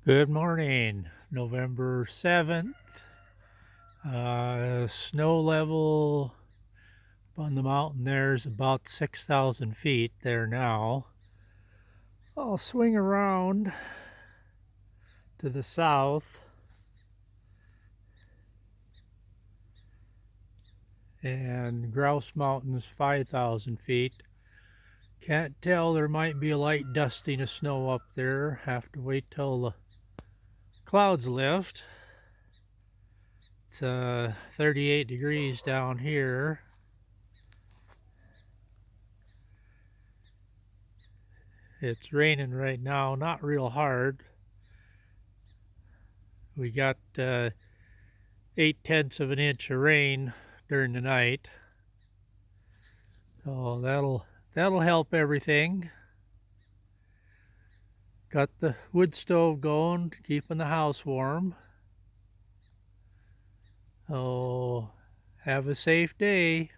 Good morning, November 7th. Snow level on the mountain there is about 6,000 feet there now. I'll swing around to the south and Grouse Mountain's 5,000 feet. Can't tell, there might be a light dusting of snow up there. Have to wait till the clouds lift. It's 38 degrees down here. It's raining right now, not real hard. We got 8/10 of an inch of rain during the night, so that'll help everything. Got the wood stove going, keeping the house warm. So have a safe day.